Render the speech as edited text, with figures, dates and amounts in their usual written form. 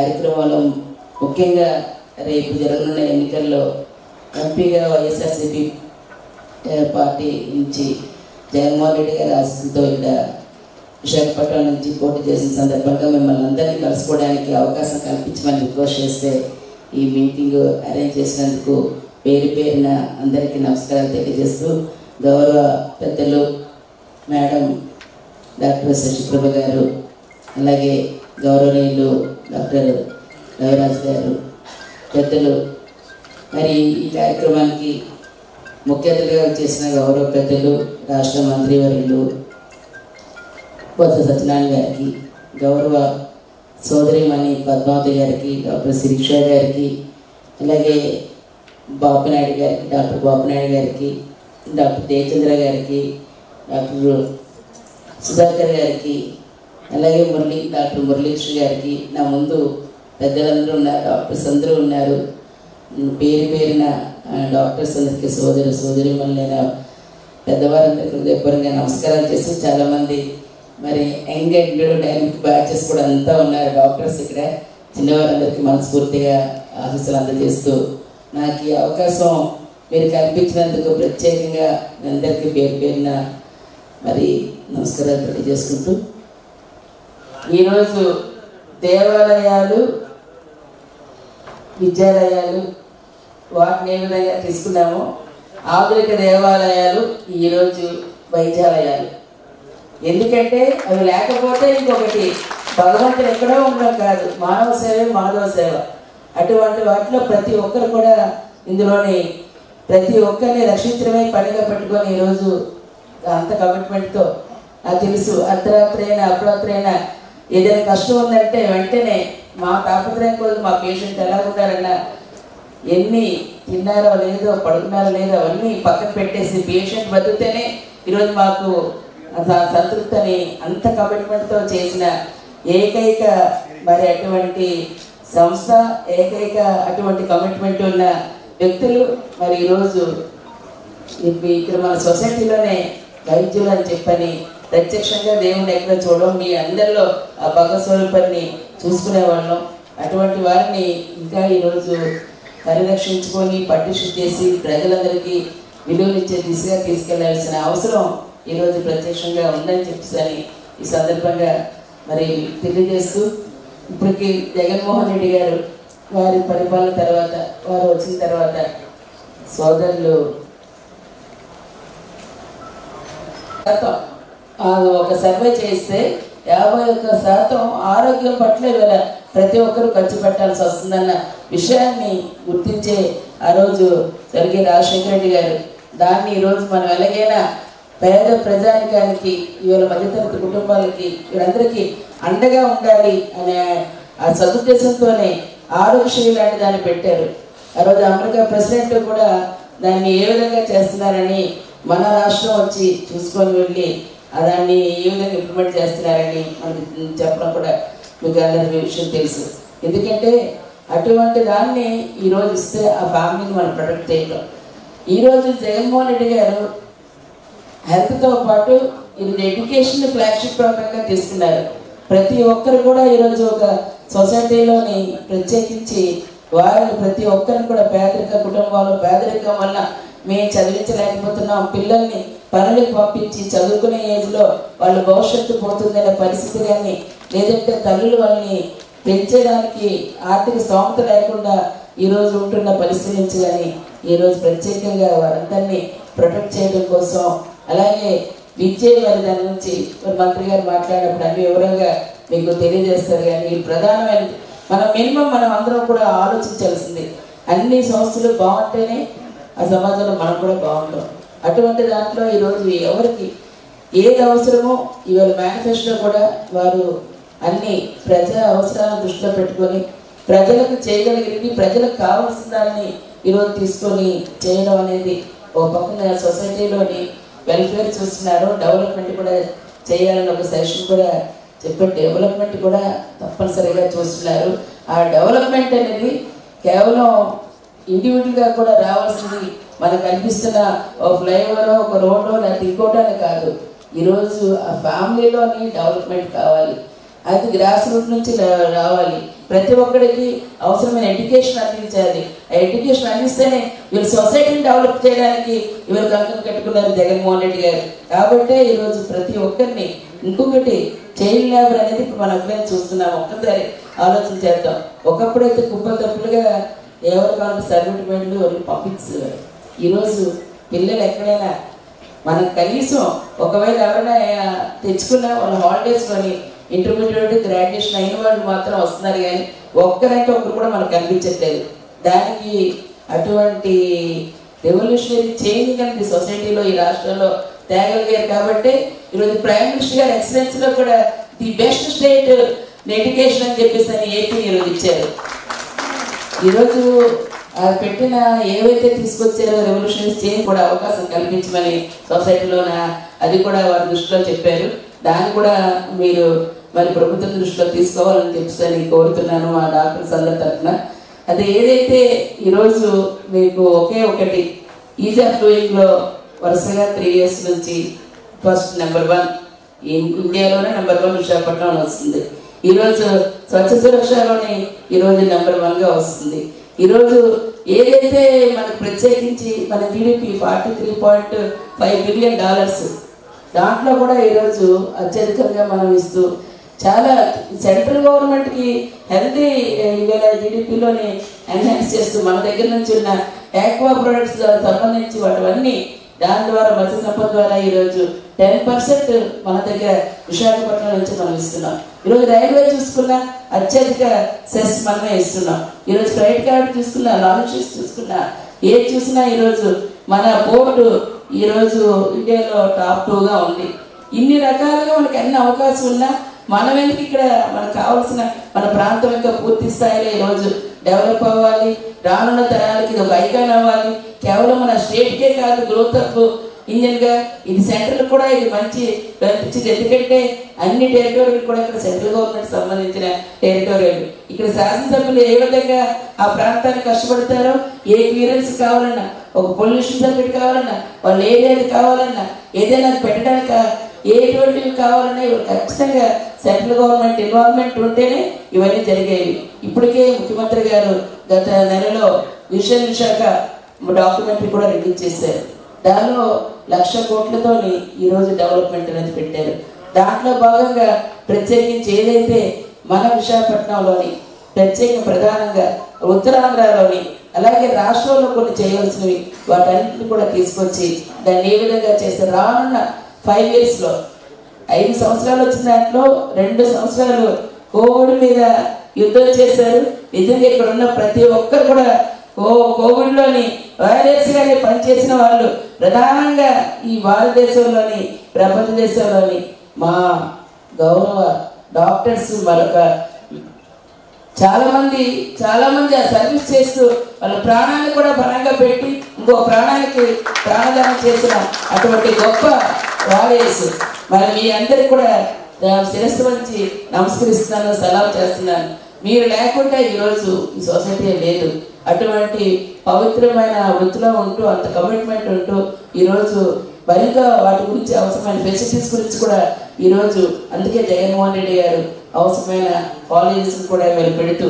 కార్యక్రమాలు ముఖ్యంగా రేపు జరగనున్న ఎన్నికల్లో ఎంపీగా వైఎస్ఆర్సీపీ పార్టీ నుంచి జగన్మోహన్ రెడ్డి గారి ఆశీస్సులతో ఇక్కడ విశాఖపట్నం నుంచి పోటీ చేసిన సందర్భంగా మిమ్మల్ని అందరినీ కలుసుకోవడానికి అవకాశం కల్పించమని రిక్వెస్ట్ చేస్తే ఈ మీటింగ్ అరేంజ్ చేసినందుకు పేరు పేరున అందరికీ నమస్కారాలు తెలియజేస్తూ గౌరవ పెద్దలు మేడం డాక్టర్ శశిప్రభ గారు, అలాగే గౌరవనీయులు డాక్టర్ రవిరాజ్ గారు, పెద్దలు, మరి ఈ కార్యక్రమానికి ముఖ్య అతిథిగా చేసిన గౌరవ పెద్దలు రాష్ట్ర మంత్రివర్యులు బొత్స సత్యనారాయణ గారికి, గౌరవ సోదరిమణి పద్మావతి గారికి, డాక్టర్ శిరీష గారికి, అలాగే బాపునాయుడు గారికి, డాక్టర్ బాపునాయుడు గారికి, డాక్టర్ జయచంద్ర గారికి, డాక్టర్ సుధాకర్ గారికి, అలాగే డాక్టర్ మురళీకృష్ణ గారికి, నా ముందు పెద్దలందరూ ఉన్నారు, డాక్టర్స్ అందరూ ఉన్నారు. పేరు పేరిన డాక్టర్స్ అందరికీ సోదరిమణులైన పెద్దవారందరికీ హృదయపూర్వకంగా నమస్కారాలు చేస్తూ చాలామంది మరి యంగ్ అండ్ డైనమిక్ బ్యాచెస్ కూడా అంతా ఉన్నారు డాక్టర్స్ ఇక్కడ. చిన్నవారందరికీ మనస్ఫూర్తిగా ఆశీస్సులు అందజేస్తూ నాకు ఈ అవకాశం మీరు కల్పించినందుకు ప్రత్యేకంగా అందరికీ పేరు పేరిన మరి నమస్కారాలు తెలియజేసుకుంటూ, ఈరోజు దేవాలయాలు, విద్యాలయాలు వాటిని ఏ విధంగా తీసుకున్నామో ఆధునిక దేవాలయాలు ఈరోజు వైద్యాలయాలు. ఎందుకంటే అవి లేకపోతే ఇంకొకటి భగవంతుడు ఎక్కడో ఉండడం కాదు, మానవ సేవ మాధవ సేవ. అటువంటి వాటిలో ప్రతి ఒక్కరు కూడా ఇందులోని ప్రతి ఒక్కరిని రక్షించడమే పనిగా పెట్టుకొని ఈరోజు అంత కమిట్మెంట్తో నాకు తెలుసు. అర్ధరాత్రి అయినా అపరాత్రి అయినా ఏదైనా కష్టం ఉందంటే వెంటనే మా తాపత్రయం కోసం మా పేషెంట్ ఎలా ఉన్నారన్నా, ఎన్ని తిన్నారో లేదో పడుకున్నారో లేదో అవన్నీ పక్కన పెట్టేసి పేషెంట్ బతికితేనే ఈరోజు మాకు సంతృప్తి అని అంత కమిట్మెంట్తో చేసిన ఏకైక మరి అటువంటి సంస్థ, ఏకైక అటువంటి కమిట్మెంట్ ఉన్న వ్యక్తులు మరి ఈరోజు ఇక్కడ మన సొసైటీలోనే వైద్యులు అని చెప్పని ప్రత్యక్షంగా దేవుని ఎక్కడ చూడడం, మీ అందరిలో ఆ భగస్వరూపాన్ని చూసుకునే వాళ్ళం. అటువంటి వారిని ఇంకా ఈరోజు పరిరక్షించుకొని పట్టిషు చేసి ప్రజలందరికీ విలువనిచ్చే దిశగా తీసుకెళ్లాల్సిన అవసరం ఈరోజు ప్రత్యక్షంగా ఉందని చెప్పేసి ఈ సందర్భంగా మరి తెలియజేస్తూ, ఇప్పటికి జగన్మోహన్ రెడ్డి గారు వారి పరిపాలన తర్వాత, వారు వచ్చిన తర్వాత సోదరులు ఒక సర్వే చేస్తే 51% ఆరోగ్యం పట్ల ఇవాళ ప్రతి ఒక్కరూ ఖర్చు పెట్టాల్సి వస్తుందన్న విషయాన్ని గుర్తించే ఆ రోజు జరిగే రాజశేఖర రెడ్డి గారు దాన్ని ఈరోజు మనం ఎలాగైనా పేద ప్రజానికానికి, ఇవాళ మధ్యతరగతి కుటుంబాలకి, వీరందరికీ అండగా ఉండాలి అనే ఆ సదుద్దేశంతోనే ఆరోగ్యశ్రీ లాంటి దాన్ని పెట్టారు. ఆ రోజు అమెరికా ప్రెసిడెంట్ కూడా దాన్ని ఏ విధంగా చేస్తున్నారని మన రాష్ట్రం వచ్చి చూసుకొని వెళ్ళి దాన్ని ఏ విధంగా ఇంప్లిమెంట్ చేస్తున్నారని మనకి చెప్పడం కూడా మీకు అందరి విషయం తెలుసు. ఎందుకంటే అటువంటి దాన్ని ఈరోజు ఇస్తే ఆ ఫ్యామిలీని మనం ప్రొటెక్ట్ చేయడం. ఈరోజు జగన్మోహన్ రెడ్డి గారు హెల్త్తో పాటు ఈరోజు ఎడ్యుకేషన్ ఫ్లాగ్షిప్ ప్రోగ్రామ్గా తీసుకున్నారు. ప్రతి ఒక్కరు కూడా ఈరోజు ఒక సొసైటీలోని ప్రత్యేకించి వారిని ప్రతి ఒక్కరిని కూడా పేదరికం వల్ల మేము చదివించలేకపోతున్నాం, పిల్లల్ని పనులకు పంపించి చదువుకునే ఏజ్లో వాళ్ళ భవిష్యత్తు పోతుందనే పరిస్థితి కానీ, లేదంటే తల్లులు వాళ్ళని పెంచేదానికి ఆర్థిక స్తోమత లేకుండా ఈరోజు ఉంటున్న పరిస్థితి నుంచి కానీ ఈరోజు ప్రత్యేకంగా వారందరినీ ప్రొటెక్ట్ చేయడం కోసం, అలాగే విద్య మరి దాని నుంచి మంత్రి గారు మాట్లాడినప్పుడు అన్ని వివరంగా మీకు తెలియజేస్తారు. కానీ ఈ ప్రధానమైన మనం అందరం కూడా ఆలోచించాల్సింది, అన్ని సంస్థలు బాగుంటేనే ఆ సమాజంలో మనం కూడా బాగుంటాం. అటువంటి దాంట్లో ఈరోజు ఎవరికి ఏది అవసరమో ఇవాళ మేనిఫెస్టో కూడా వారు అన్ని ప్రజా అవసరాలను దృష్టిలో పెట్టుకొని ప్రజలకు చేయగలిగింది, ప్రజలకు కావాల్సిన దాన్ని ఈరోజు తీసుకొని చేయడం అనేది ఒక పక్కన సొసైటీలోని వెల్ఫేర్ చూస్తున్నారు, డెవలప్మెంట్ కూడా చేయాలని ఒక సెషన్ కూడా చెప్పి డెవలప్మెంట్ కూడా తప్పనిసరిగా చూస్తున్నారు. ఆ డెవలప్మెంట్ అనేది కేవలం ఇండివిజువల్గా కూడా రావాల్సింది మనకు కనిపిస్తున్న ఒక ఫ్లైఓవర్, ఒక రోడ్డు, లేకపోతే ఇంకోటని కాదు. ఈరోజు ఆ ఫ్యామిలీలోని డెవలప్మెంట్ కావాలి. అది గ్రాస్ రూట్ నుంచి రావాలి. ప్రతి ఒక్కరికి అవసరమైన ఎడ్యుకేషన్ అందించాలి. ఆ ఎడ్యుకేషన్ అందిస్తేనే వీళ్ళు సొసైటీని డెవలప్ చేయడానికి వీళ్ళు కంకణం కట్టుకున్నారు జగన్మోహన్ రెడ్డి గారు. కాబట్టే ఈరోజు ప్రతి ఒక్కరిని ఇంకొకటి చైల్డ్ లేబర్ అనేది ఇప్పుడు మనం అక్కడే చూస్తున్నాం. ఒక్కసారి ఆలోచన చేద్దాం. ఒకప్పుడైతే కుప్పలు తప్పులుగా ఎవరు కావాలి సర్టిఫికేట్లు వాళ్ళు పంపించేవారు. ఈరోజు పిల్లలు ఎక్కడైనా మనకు కనీసం ఒకవేళ ఎవరైనా తెచ్చుకున్నా వాళ్ళ హాలిడేస్లోని ఇంటర్మీడియట్ గ్రాడ్యుయేషన్ అయిన వాళ్ళు మాత్రం వస్తున్నారు, కానీ ఒక్కరంటే ఒకరు కూడా మనకు కనిపించట్లేదు. దానికి అటువంటి రెవల్యూషనరీ చేంజ్ అనేది సొసైటీలో ఈ రాష్ట్రంలో తేగలిగారు. కాబట్టి ఈరోజు ప్రైమ్ మినిస్టర్ గారు ఎక్సలెన్స్లో కూడా ది బెస్ట్ స్టేట్ ఎడ్యుకేషన్ అని చెప్పేసి అని ఏపీని ఈరోజు ఇచ్చారు. ఈరోజు పెట్టిన ఏవైతే తీసుకొచ్చారో రెవల్యూషనరీ చేంజ్ కూడా అవకాశం కల్పించమని సొసైటీలోన అది కూడా వారి దృష్టిలో చెప్పారు. దాన్ని కూడా మీరు మరి ప్రభుత్వం దృష్టిలో తీసుకోవాలని చెప్పి కోరుతున్నాను మా డాక్టర్స్ అందరి తరఫున. అది ఏదైతే ఈరోజు మీకు ఒకే ఒకటి ఈజ్ ఆఫ్ డూయింగ్లో వరుసగా 3 years నుంచి ఫస్ట్ నెంబర్ 1 ఇండియాలోనే నెంబర్ 1 విశాఖపట్నంలో వస్తుంది. ఈరోజు స్వచ్ఛ సురక్షలోని ఈరోజు నెంబర్ 1గా వస్తుంది. ఈరోజు ఏదైతే మనకు ప్రత్యేకించి మన జీడిపి $43.5 బిలియన్, దాంట్లో కూడా ఈరోజు అత్యధికంగా మనం ఇస్తూ చాలా సెంట్రల్ గవర్నమెంట్కి హెల్తీ ఇవాళ జీడిపిలోని ఎన్హాన్స్ చేస్తూ మన దగ్గర నుంచి ఉన్న ఆక్వా ప్రొడక్ట్స్ సంబంధించి వాటివన్నీ దాని ద్వారా మత్స్య సంపద ద్వారా ఈరోజు 10% మన దగ్గర విశాఖపట్నం నుంచి మనం ఇస్తున్నాం. ఈరోజు రైల్వే చూసుకున్నా అత్యధిక సెస్ మనమే ఇస్తున్నాం. ఈరోజు క్రెడిట్ కార్డు చూసుకున్నా, లాంచెస్ చూసుకున్నా, ఏది చూసినా ఈరోజు మన పోర్టు ఈరోజు ఇండియాలో టాప్ 2గా ఉంది. ఇన్ని రకాలుగా మనకి అన్ని అవకాశం ఉన్నా మనం ఎందుకు ఇక్కడ మనకు కావాల్సిన మన ప్రాంతం ఇంకా పూర్తి స్థాయిలో ఈరోజు డెవలప్ అవ్వాలి, రానున్న తరాలకి ఇది ఒక ఐకాన్ అవ్వాలి. కేవలం మన స్టేట్కే కాదు గ్రోత్ అప్ ఇంజన్గా ఇది సెంట్రల్ కూడా ఇది మంచి కనిపించింది. ఎందుకంటే అన్ని టెరిటోరియల్ కూడా ఇక్కడ సెంట్రల్ గవర్నమెంట్ సంబంధించిన టెరిటోరియల్. ఇక్కడ శాసనసభ్యులు ఏ విధంగా ఆ ప్రాంతానికి కష్టపడతారో, ఏ క్లియరెన్స్ కావాలన్నా, ఒక పొల్యూషన్ సర్టిఫికేట్ కావాలన్నా, వాళ్ళ ఏరియాది కావాలన్నా, ఏదైనా పెట్టడానికి ఎటువంటివి కావాలన్నా ఖచ్చితంగా సెంట్రల్ గవర్నమెంట్ ఇన్వాల్వ్మెంట్ ఉంటేనే ఇవన్నీ జరిగేవి. ఇప్పటికే ముఖ్యమంత్రి గారు గత నెలలో విషన్ విశాఖ డాక్యుమెంటరీ కూడా రిలీజ్ చేశారు. దానిలో 1,00,000 కోట్లతోని ఈరోజు డెవలప్మెంట్ అనేది పెట్టారు. దాంట్లో భాగంగా ప్రత్యేకించి ఏదైతే మన విశాఖపట్నంలోని ప్రధానంగా ఉత్తరాంధ్రలోని అలాగే రాష్ట్రంలో కొన్ని చేయవలసినవి వాటన్నింటినీ కూడా తీసుకొచ్చి దాన్ని ఏ విధంగా చేస్తారు. రానున్న 5 yearsలో 5 సంవత్సరాలు వచ్చిన దాంట్లో 2 సంవత్సరాలు కోవిడ్ మీద యుద్ధం చేశారు. నిజంగా ఇక్కడ ఉన్న ప్రతి ఒక్కరు కూడా కోవిడ్లోని వైరస్గానే పనిచేసిన వాళ్ళు ప్రధానంగా ఈ భారతదేశంలోని ప్రపంచ దేశంలోని మా గౌరవ డాక్టర్స్ మరొక చాలా మంది ఆ సర్వీస్ చేస్తూ వాళ్ళ ప్రాణాన్ని కూడా బలంగా పెట్టి ఇంకో ప్రాణానికి ప్రాణదానం చేసిన అటువంటి గొప్ప వారియర్స్. మరి మీ అందరికి కూడా శిరస్సు వంచి నమస్కరిస్తున్నాను, సలాం చేస్తున్నాను. మీరు లేకుండా ఈరోజు ఈ సొసైటీ లేదు. అటువంటి పవిత్రమైన వృత్తిలో ఉంటూ అంత కమిట్మెంట్ ఉంటూ ఈరోజు మరింత వాటి గురించి అవసరమైన ఫెసిలిటీస్ గురించి కూడా ఈరోజు అందుకే జగన్మోహన్ రెడ్డి గారు అవసరమైన కాలేజెస్ కూడా వీళ్ళు పెడుతూ